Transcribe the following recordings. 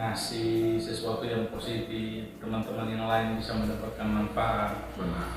ngasih sesuatu yang positif, teman-teman yang lain bisa mendapatkan manfaat. Benar.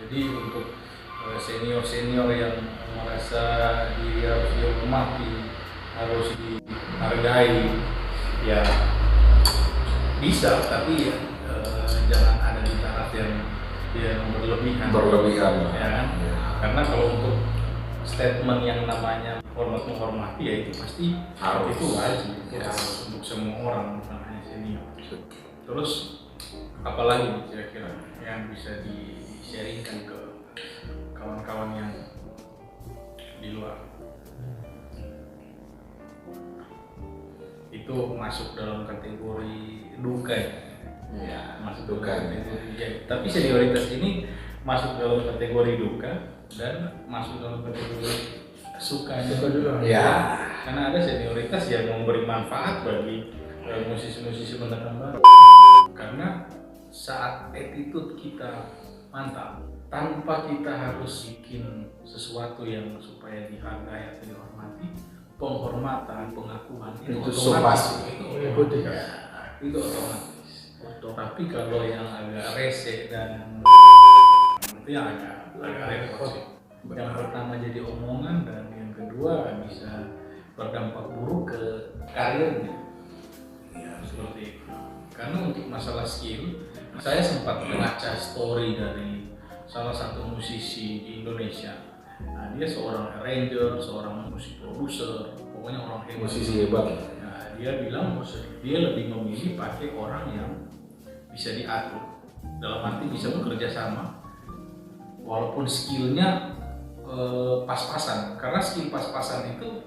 Jadi untuk senior-senior yang merasa diri harus dihormati, harus dihargai, ya bisa, tapi ya jangan ada di taraf yang berlebihan. Ya kan? Ya. Karena kalau untuk statement yang namanya hormat menghormati, ya itu pasti Harus. itu wajib Ya. untuk semua orang, bukan hanya senior. Terus apalagi kira-kira yang bisa di-sharingkan ke kawan-kawan yang di luar? Itu masuk dalam kategori duka ya? Ya, Masuk duka. dalam kategori ya. Tapi senioritas ini masuk dalam kategori duka dan masuk dalam kategori suka juga. Ya. Karena ada senioritas yang memberi manfaat bagi musisi-musisi pendatang baru. Karena saat attitude kita mantap, tanpa kita harus bikin sesuatu yang supaya dihargai atau dihormati, penghormatan, pengakuan itu otomatis. Itu otomatis. Tapi kalau yang agak rese dan itu yang agak repot sih. Yang pertama jadi omongan, dan yang kedua bisa berdampak buruk ke karirnya. Ya, seperti itu. Karena untuk masalah skill, saya sempat membaca story dari salah satu musisi di Indonesia. Nah, dia seorang arranger, seorang musik produser, pokoknya orang hebat. Musisi hebat. Nah, dia bilang dia lebih memilih pakai orang yang bisa diatur, dalam arti bisa bekerja sama, walaupun skillnya pas-pasan. Karena skill pas-pasan itu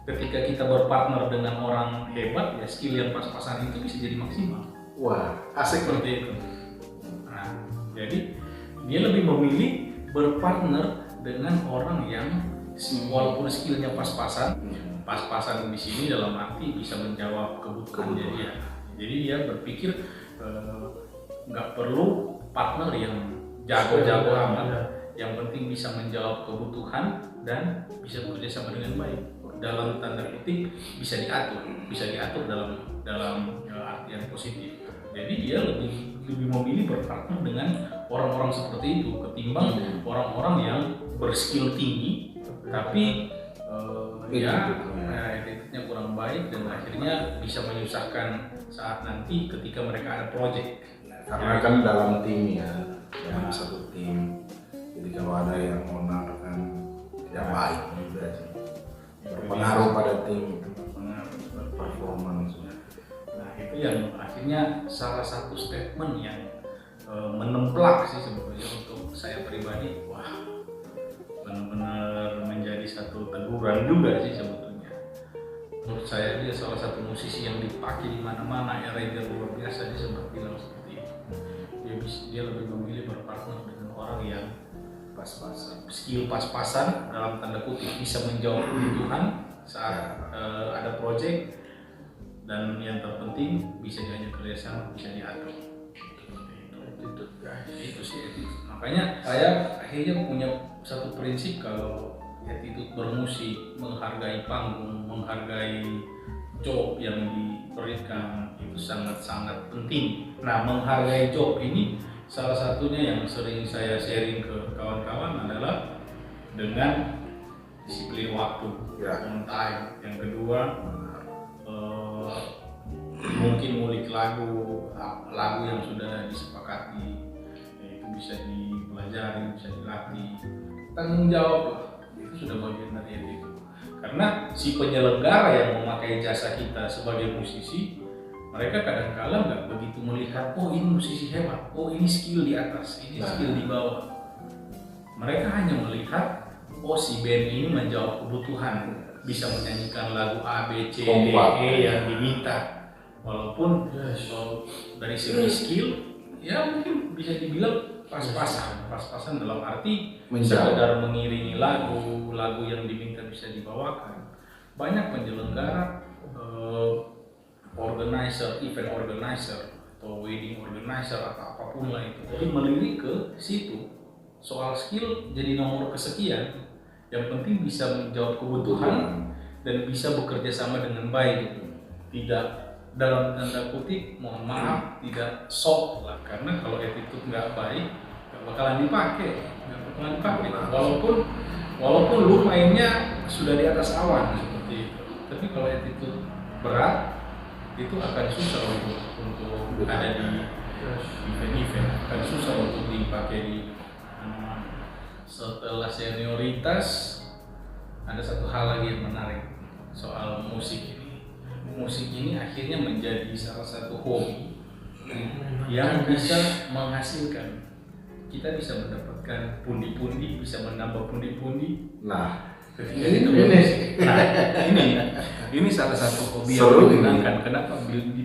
ketika kita berpartner dengan orang hebat, ya skill yang pas-pasan itu bisa jadi maksimal. Wah, asik Seperti itu. Nah, jadi dia lebih memilih berpartner dengan orang yang walaupun skillnya pas-pasan, pas-pasan di sini dalam arti bisa menjawab kebutuhannya dia. Jadi dia berpikir nggak perlu partner yang jago-jago amat, yang penting bisa menjawab kebutuhan dan bisa bekerja sama dengan baik. Dalam tanda kutip bisa diatur dalam artian positif. Jadi dia lebih memilih berpartner dengan orang-orang seperti itu ketimbang orang-orang yang berskill tinggi tapi attitude-nya kurang baik, dan akhirnya bisa menyusahkan saat nanti ketika mereka ada project. karena kan dalam tim ya, dalam satu tim. Jadi kalau ada yang onar kan tidak baik juga sih. Berpengaruh pada tim itu, performance. Nah, itu yang akhirnya salah satu statement yang menemplak sih sebetulnya untuk saya pribadi. Wah, benar-benar menjadi satu teguran juga sih sebetulnya. Menurut saya dia salah satu musisi yang dipakai di mana-mana, arranger luar biasa. Dia sempat bilang seperti itu. Dia lebih memilih berpartner dengan orang yang pas-pasan, skill pas-pasan dalam tanda kutip, bisa menjawab kebutuhan saat ada project, dan yang terpenting bisa diajak kerjasama, bisa diatur. Itu sih attitude. Makanya saya akhirnya punya satu prinsip, kalau attitude bermusik, menghargai panggung, menghargai job yang diberikan, itu sangat-sangat penting. Nah, menghargai job ini salah satunya yang sering saya sharing ke kawan-kawan adalah dengan disiplin waktu, on time. Yang kedua, mungkin ngulik lagu yang sudah disepakati, itu bisa dipelajari, bisa dilatih. Tanggung jawab lah, itu sudah bagian dari itu. Karena si penyelenggara yang memakai jasa kita sebagai musisi, mereka kadang-kala nggak begitu melihat, oh ini musisi hebat, oh ini skill di atas, ini skill di bawah. Mereka hanya melihat, oh si band ini menjawab kebutuhan, bisa menyanyikan lagu A, B, C, D, E yang diminta. walaupun dari segi skill ya mungkin bisa dibilang pas-pasan dalam arti sekedar mengiringi lagu yang diminta bisa dibawakan. Banyak penyelenggara, event organizer atau wedding organizer atau apapun lah itu, jadi melirik ke situ. Soal skill jadi nomor kesekian, yang penting bisa menjawab kebutuhan dan bisa bekerja sama dengan baik, tidak dalam tanda kutip, mohon maaf, tidak soft lah, karena kalau attitude nggak baik nggak bakalan dipakai. Walaupun lu mainnya sudah di atas awan seperti itu, tapi kalau attitude berat itu akan susah untuk ada di event-event, akan susah untuk dipakai di. Setelah senioritas, ada satu hal lagi yang menarik soal musik ini. Musik ini akhirnya menjadi salah satu hobi yang bisa menghasilkan. Kita bisa mendapatkan pundi-pundi, bisa menambah pundi-pundi. Nah, ini salah satu hobi yang menyenangkan.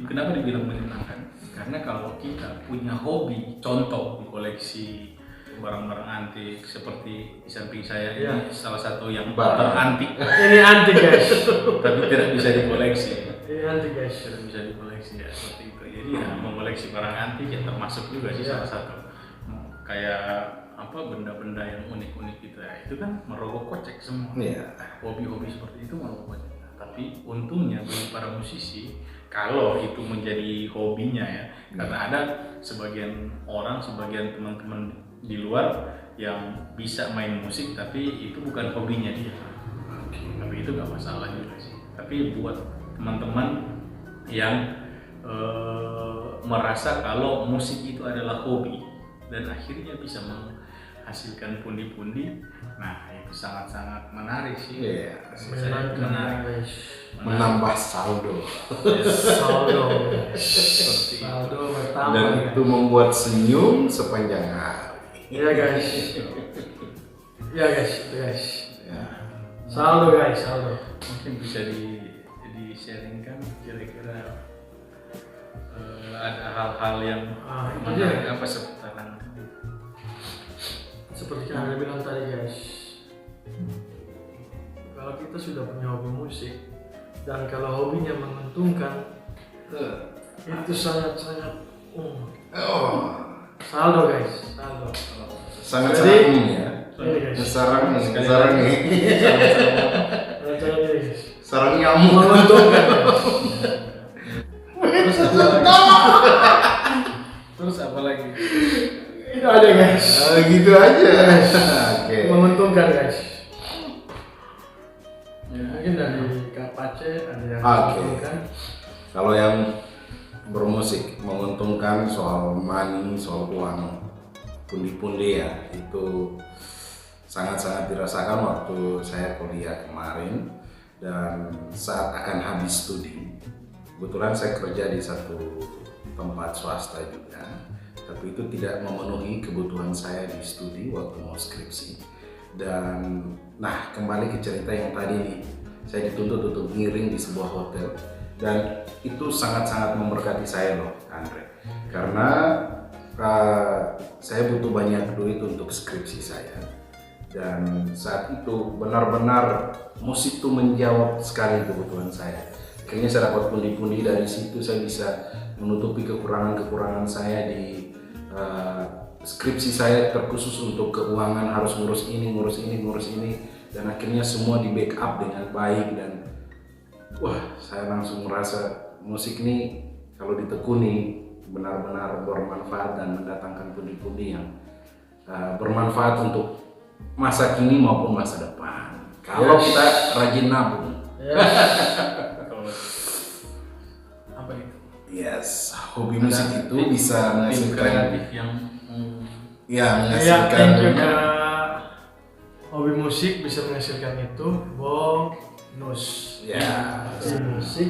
Kenapa dibilang menyenangkan? Karena kalau kita punya hobi, contoh di koleksi barang-barang antik seperti di samping saya ini salah satu yang terantik. Ini antik guys, Tapi tidak bisa dikoleksi. ini antik guys. Tidak bisa dikoleksi ya seperti itu. Jadi ya mengoleksi barang antik ya termasuk juga sih salah satu. Kayak apa benda-benda yang unik-unik gitu ya. Itu kan merogoh kocek semua. Hobi-hobi seperti itu merogoh kocek. Tapi untungnya bagi para musisi kalau itu menjadi hobinya ya, karena ada sebagian orang, sebagian teman-teman di luar yang bisa main musik tapi itu bukan hobinya dia. Tapi itu nggak masalah juga sih. Tapi buat teman-teman yang merasa kalau musik itu adalah hobi dan akhirnya bisa menghasilkan pundi-pundi, nah itu sangat-sangat menarik sih. Menarik. menambah saldo. Saldo Dan bertambah. itu membuat senyum sepanjang hari. Iya guys. Ya. Saldo guys, saldo. Mungkin bisa di-sharingkan kira-kira ada hal-hal yang menarik apa seputaran seperti yang Anda bilang tadi guys, kalau kita sudah punya hobi musik dan kalau hobinya menguntungkan, itu sangat-sangat saldo guys, saldo. Sangat-sangat ya. Ini guys, Sarang nih. Sarang nyamuk. menguntungkan guys. terus apa lagi? Itu ada guys. Gitu aja. Oke. Menguntungkan guys. Mungkin dari Kak Pace ada yang menguntungkan. Kalau yang bermusik menguntungkan soal money, soal uang, pundi-pundi ya, itu sangat-sangat dirasakan waktu saya kuliah kemarin dan saat akan habis studi. Kebetulan saya kerja di satu tempat swasta juga, tapi itu tidak memenuhi kebutuhan saya di studi waktu mau skripsi. Dan nah, kembali ke cerita yang tadi nih, saya dituntut untuk ngiring di sebuah hotel dan itu sangat-sangat memberkati saya loh, Andre, karena saya butuh banyak duit untuk skripsi saya dan saat itu benar-benar musik itu menjawab sekali kebutuhan saya. Akhirnya saya dapat pundi-pundi, dari situ saya bisa menutupi kekurangan-kekurangan saya di skripsi saya, terkhusus untuk keuangan, harus ngurus ini, dan akhirnya semua di backup dengan baik. Dan wah, saya langsung merasa musik ini kalau ditekuni benar-benar bermanfaat dan mendatangkan pundi-pundi yang bermanfaat untuk masa kini maupun masa depan kalau kita rajin nabung. Apa itu? Yes, hobi musik itu bisa tim menghasilkan kreatif yang menghasilkan juga hobi musik bisa menghasilkan itu bonus. ya, Hobi musik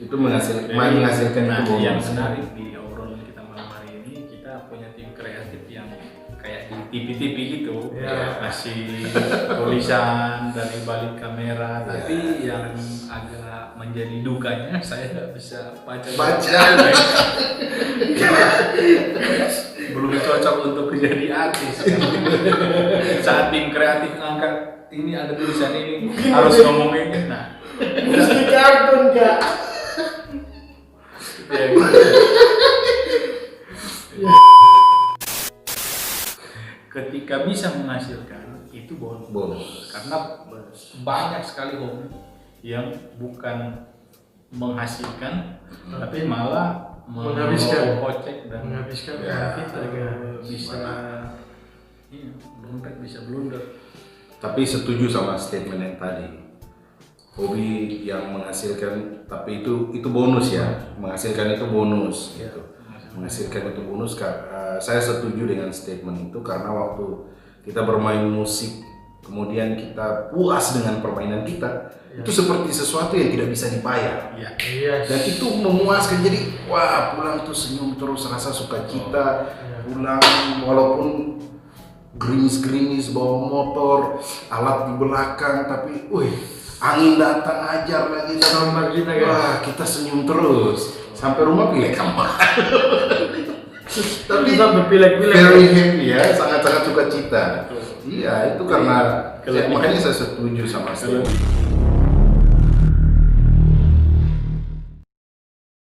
itu menghasilkan nah, itu yang bonus. menarik di obrolan kita malam hari ini, kita punya tim kreatif yang kayak di TV-TV gitu, kasih tulisan dari balik kamera, tapi yang agak menjadi dukanya saya nggak bisa baca. Belum cocok untuk menjadi artis kan? Saat tim kreatif ngangkat ini ada tulisan ini harus ngomong ini, nah Mesti kartun Kak. ya, ketika bisa menghasilkan itu bonus. Karena banyak sekali hobi yang bukan menghasilkan tapi malah Menghabiskan. kocek dan Menghabiskan kita kan. bisa iya, dompet bisa blunder. Tapi setuju sama statement yang tadi. Hobi yang menghasilkan, tapi itu bonus ya. Menghasilkan itu bonus gitu. Menghasilkan itu bonus. Saya setuju dengan statement itu karena waktu kita bermain musik, kemudian kita puas dengan permainan kita, itu seperti sesuatu yang tidak bisa dibayar. Iya. Iya. Dan itu memuaskan, jadi wah pulang tuh senyum terus, rasa sukacita. Pulang walaupun gerimis-gerimis bawa motor, alat di belakang, tapi wih angin datang ajar lagi Sambar kita kan. wah kita senyum terus sampai rumah pilih kamar. Tapi sampai pilek-pilek. very happy ya, sangat-sangat sukacita. Iya itu karena makanya saya setuju sama Kalau Steve.